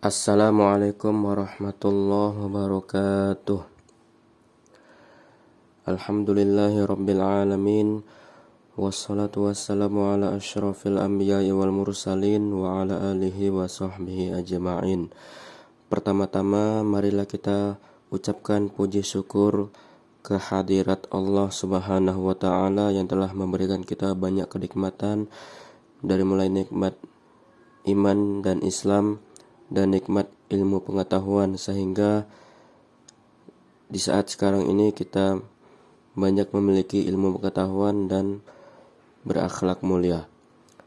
Assalamualaikum warahmatullahi wabarakatuh. Alhamdulillahi rabbil alamin. Wassalatu wassalamu ala asyrafil anbiya'i wal mursalin wa ala alihi wa sahbihi ajma'in. Pertama-tama marilah kita ucapkan puji syukur kehadirat Allah Subhanahu wa taala yang telah memberikan kita banyak kenikmatan, dari mulai nikmat iman dan Islam dan nikmat ilmu pengetahuan, sehingga di saat sekarang ini kita banyak memiliki ilmu pengetahuan dan berakhlak mulia.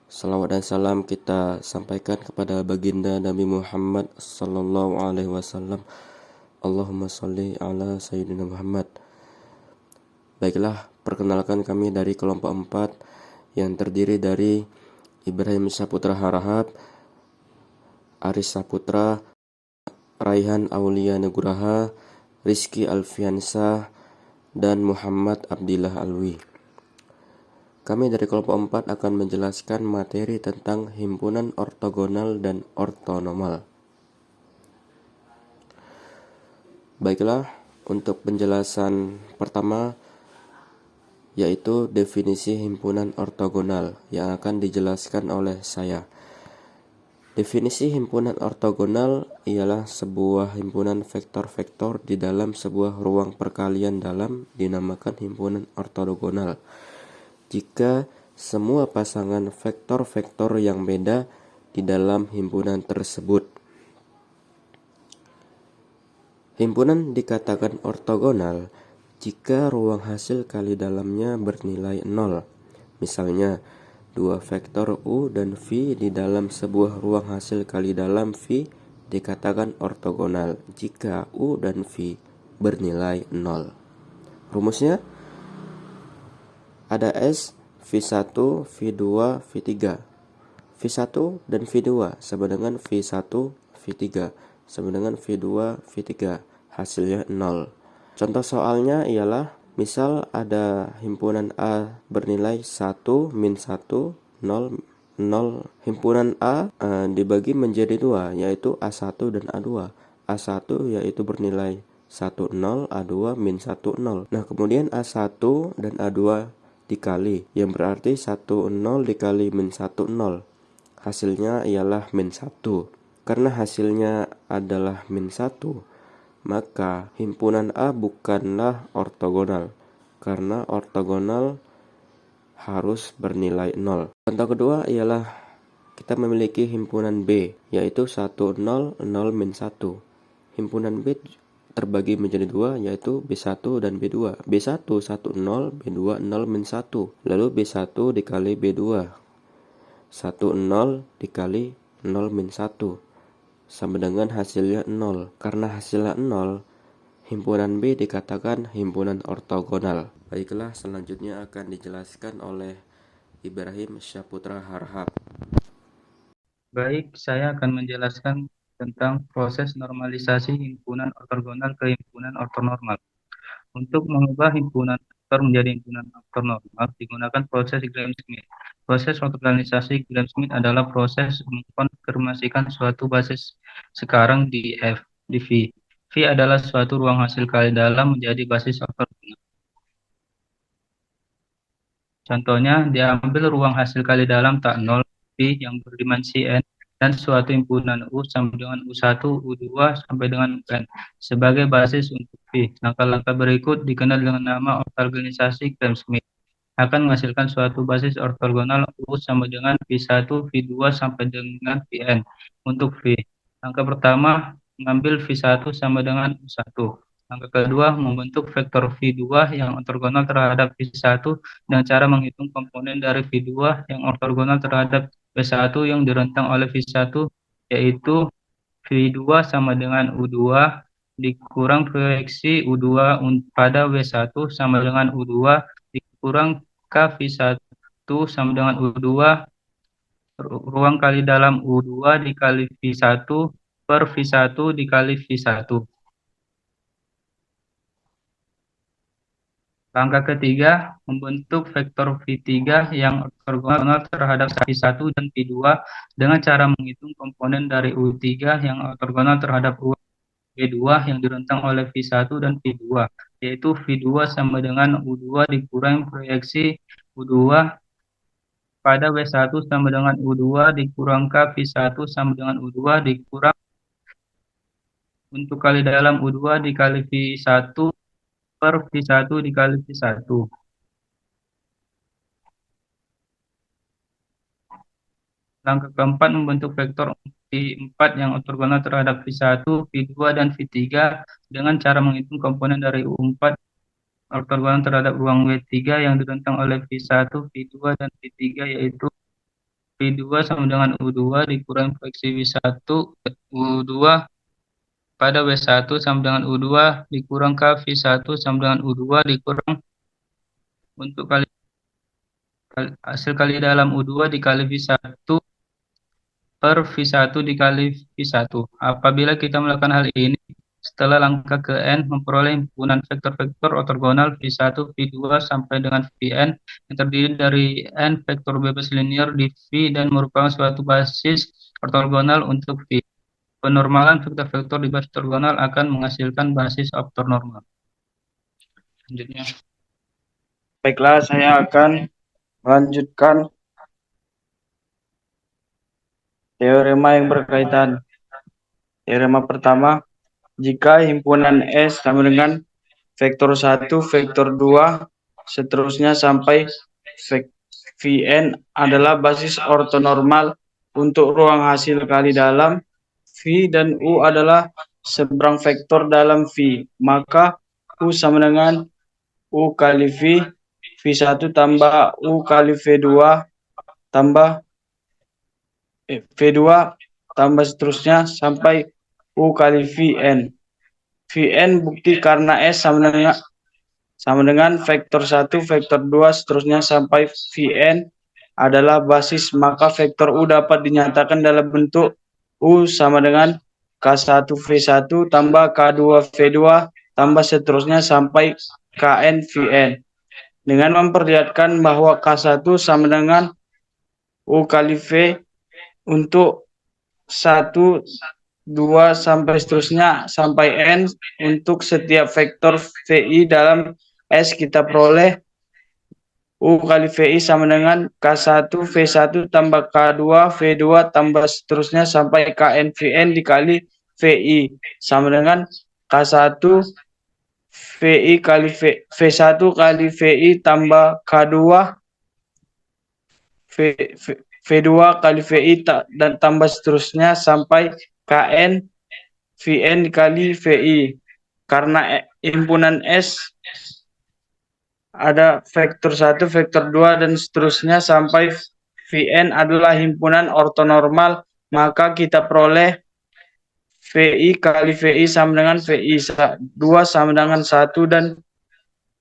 Salawat dan salam kita sampaikan kepada baginda Nabi Muhammad sallallahu alaihi wasallam. Allahumma sholli ala sayyidina Muhammad. Baiklah, perkenalkan kami dari kelompok 4 yang terdiri dari Ibrahim Saputra Harahap, Aris Saputra, Raihan Aulia Nugraha, Rizky Alfiansah, dan Muhammad Abdillah Alwi. Kami dari kelompok 4 akan menjelaskan materi tentang himpunan ortogonal dan ortonormal. Baiklah, untuk penjelasan pertama yaitu definisi himpunan ortogonal yang akan dijelaskan oleh saya. Definisi himpunan ortogonal ialah sebuah himpunan vektor-vektor di dalam sebuah ruang perkalian dalam dinamakan himpunan ortogonal jika semua pasangan vektor-vektor yang beda di dalam himpunan tersebut. Himpunan dikatakan ortogonal jika ruang hasil kali dalamnya bernilai 0. Misalnya, 2 vektor U dan V di dalam sebuah ruang hasil kali dalam V dikatakan ortogonal jika U dan V bernilai 0. Rumusnya ada S, V1, V2, V3. V1 dan V2 sama dengan V1, V3 sama dengan V2, V3. Hasilnya 0. Contoh soalnya ialah misal ada himpunan A bernilai 1, min 1, 0, 0. Himpunan A dibagi menjadi 2, yaitu A1 dan A2. A1 yaitu bernilai 1, 0, A2 min 1, 0. Nah, kemudian A1 dan A2 dikali, yang berarti 1, 0 dikali min 1, 0. Hasilnya ialah min 1. Karena hasilnya adalah min 1, maka himpunan A bukanlah ortogonal, karena ortogonal harus bernilai 0. Contoh kedua ialah kita memiliki himpunan B, yaitu 1, 0, 0, min 1. Himpunan B terbagi menjadi 2, yaitu B1 dan B2. B1 1, 0, B2 0, min 1. Lalu B1 dikali B2, 1, 0 dikali 0, min 1. Sama dengan hasilnya 0. Karena hasilnya 0, himpunan B dikatakan himpunan ortogonal. Baiklah, selanjutnya akan dijelaskan oleh Ibrahim Saputra Harahap. Baik, saya akan menjelaskan tentang proses normalisasi himpunan ortogonal ke himpunan ortonormal. Untuk mengubah himpunan vektor menjadi himpunan ortonormal digunakan proses Gram-Schmidt. Proses ortogonalisasi Gram-Schmidt adalah proses mengkonfirmasikan suatu basis sekarang di F, di V. V adalah suatu ruang hasil kali dalam menjadi basis ortogonal. Contohnya, diambil ruang hasil kali dalam tak 0, V yang berdimensi N, dan suatu himpunan U sama dengan U1, U2 sampai dengan UN sebagai basis untuk V. Langkah-langkah berikut dikenal dengan nama ortogonalisasi Gram-Schmidt. Akan menghasilkan suatu basis ortogonal U sama dengan V1, V2 sampai dengan Vn untuk V. Langkah pertama, mengambil V1 sama dengan U1. Langkah kedua, membentuk vektor V2 yang ortogonal terhadap V1 dengan cara menghitung komponen dari V2 yang ortogonal terhadap V1 yang direntang oleh V1, yaitu V2 sama dengan U2 dikurang proyeksi U2 pada W1 sama dengan U2 dikurang KV1 sama dengan U2 ruang kali dalam U2 dikali V1 per V1 dikali V1. Langkah ketiga, membentuk vektor V3 yang ortogonal terhadap V1 dan V2 dengan cara menghitung komponen dari U3 yang ortogonal terhadap V2 yang direntang oleh V1 dan V2, yaitu V2 sama dengan U2 dikurangi proyeksi U2 pada W1 sama dengan U2 dikurang K V1 sama dengan U2 dikurang untuk kali dalam U2 dikali V1 per V1 dikali V1. Langkah keempat, membentuk vektor V4 yang ortogonal terhadap V1, V2, dan V3 dengan cara menghitung komponen dari U4 ortogonal terhadap ruang W3 yang direntang oleh V1, V2, dan V3, yaitu V2 sama dengan U2 dikurangi proyeksi V1, U2 pada W1 sama dengan U2 dikurang K V1 sama dengan U2 dikurang untuk hasil kali dalam U2 dikali V1 per V1 dikali V1. Apabila kita melakukan hal ini, setelah langkah ke N, memperoleh himpunan vektor-vektor ortogonal V1, V2, sampai dengan Vn yang terdiri dari N vektor bebas linear di V dan merupakan suatu basis ortogonal untuk V. Penormalan vektor-vektor di basis ortogonal akan menghasilkan basis ortonormal. Selanjutnya. Baiklah, saya akan melanjutkan teorema yang berkaitan. Teorema pertama, jika himpunan S sama dengan vektor 1, vektor 2, seterusnya sampai Vn adalah basis ortonormal untuk ruang hasil kali dalam, V dan U adalah seberang vektor dalam V, maka U sama dengan U kali V, V1 tambah U kali V2 tambah V2 tambah seterusnya sampai U kali Vn. Vn bukti karena S sama dengan vektor 1, vektor 2, seterusnya sampai Vn adalah basis, maka vektor U dapat dinyatakan dalam bentuk U sama dengan K1 V1 tambah K2 V2 tambah seterusnya sampai Kn Vn. Dengan memperlihatkan bahwa K1 sama dengan U kali V untuk 1, 2, sampai seterusnya sampai N untuk setiap vektor VI dalam S, kita peroleh U kali VI sama dengan K1 V1 tambah K2 V2 tambah seterusnya sampai Kn Vn dikali VI sama dengan K1 VI kali V1 kali VI tambah K2 V2 kali VI dan tambah seterusnya sampai Kn Vn dikali VI. Karena himpunan S ada vektor 1, vektor 2, dan seterusnya sampai Vn adalah himpunan ortonormal, maka kita peroleh VI kali VI sama dengan VI 2 sama dengan 1 dan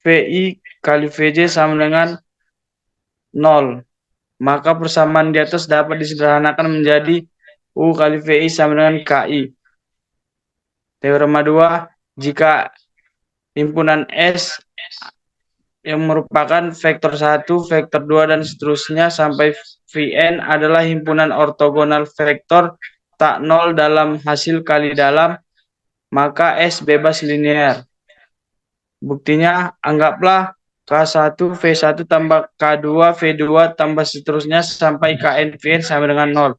VI kali VJ sama dengan 0. Maka persamaan di atas dapat disederhanakan menjadi U kali VI sama dengan KI. Teorema 2, jika himpunan S yang merupakan vektor 1, vektor 2, dan seterusnya sampai Vn adalah himpunan ortogonal vektor tak nol dalam hasil kali dalam, maka S bebas linear. Buktinya, anggaplah K1 V1 tambah K2 V2 tambah seterusnya sampai Kn Vn sama dengan 0.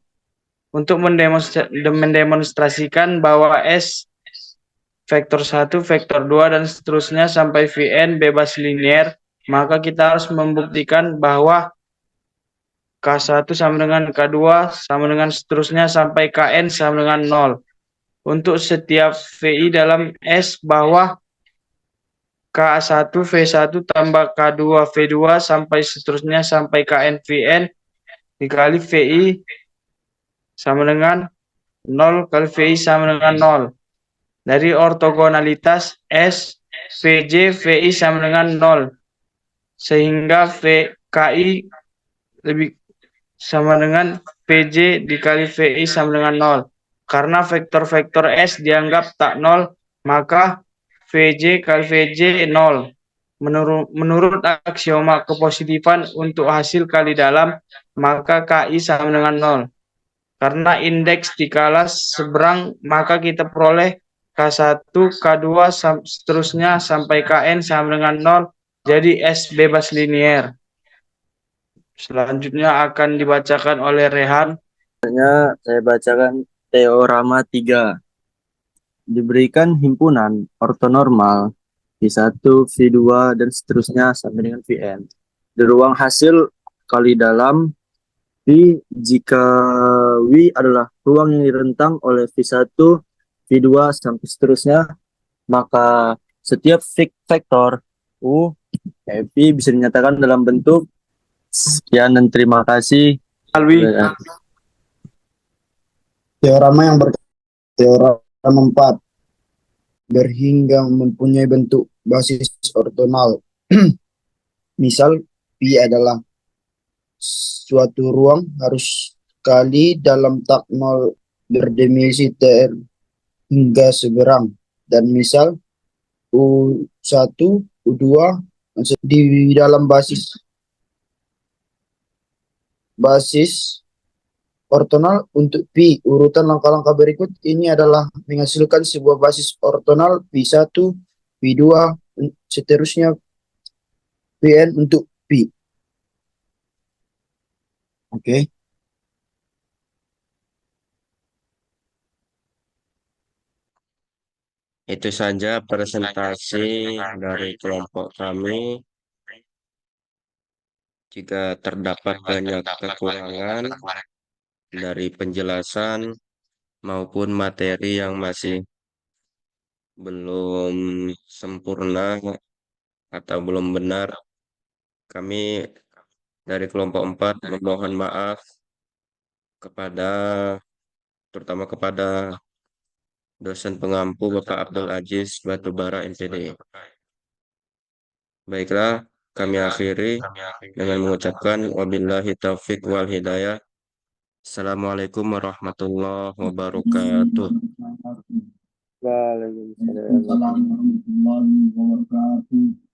Untuk mendemonstrasikan bahwa S vektor 1, vektor 2, dan seterusnya sampai Vn bebas linear, maka kita harus membuktikan bahwa K1 sama dengan K2 sama dengan seterusnya sampai Kn sama dengan 0. Untuk setiap VI dalam S bahwa K1 V1 tambah K2 V2 sampai seterusnya sampai Kn Vn dikali VI sama dengan 0 kali VI sama dengan 0. Dari ortogonalitas S, VJ, VI sama dengan 0. Sehingga VKI lebih sama dengan VJ dikali VI sama dengan 0. Karena vektor-vektor S dianggap tak 0, maka VJ kali VJ 0. Menurut aksioma kepositifan untuk hasil kali dalam, maka KI sama dengan 0. Karena indeks dikala seberang, maka kita peroleh K1, K2, seterusnya sampai Kn sama dengan 0. Jadi S bebas linier. Selanjutnya akan dibacakan oleh Rehan. Saya bacakan teorema 3. Diberikan himpunan ortonormal V1, V2, dan seterusnya sampai dengan Vn. Di ruang hasil kali dalam V jika V adalah ruang yang direntang oleh V1, V2, sampai seterusnya, maka setiap vektor U V bisa dinyatakan dalam bentuk sekian dan terima kasih. Teorema yang Teorema 4. Berhingga mempunyai bentuk basis ortonal. Misal, P adalah suatu ruang harus kali dalam tak nol berdimensi T hingga seberang. Dan misal, U1, U2 di dalam basis ortonal untuk Pi. Urutan langkah-langkah berikut ini adalah menghasilkan sebuah basis ortonal Pi1, Pi2, seterusnya Pn untuk Pi. Oke. Itu saja presentasi dari kelompok kami. Jika terdapat banyak kekurangan dari penjelasan maupun materi yang masih belum sempurna atau belum benar, kami dari kelompok 4 memohon maaf terutama kepada dosen pengampu Bapak Abdul Aziz Batubara MPD. Baiklah, kami akhiri dengan mengucapkan wabillahi taufik wal hidayah. Assalamualaikum warahmatullahi wabarakatuh. Waalaikumsalam. Waalaikumsalam warahmatullahi wabarakatuh.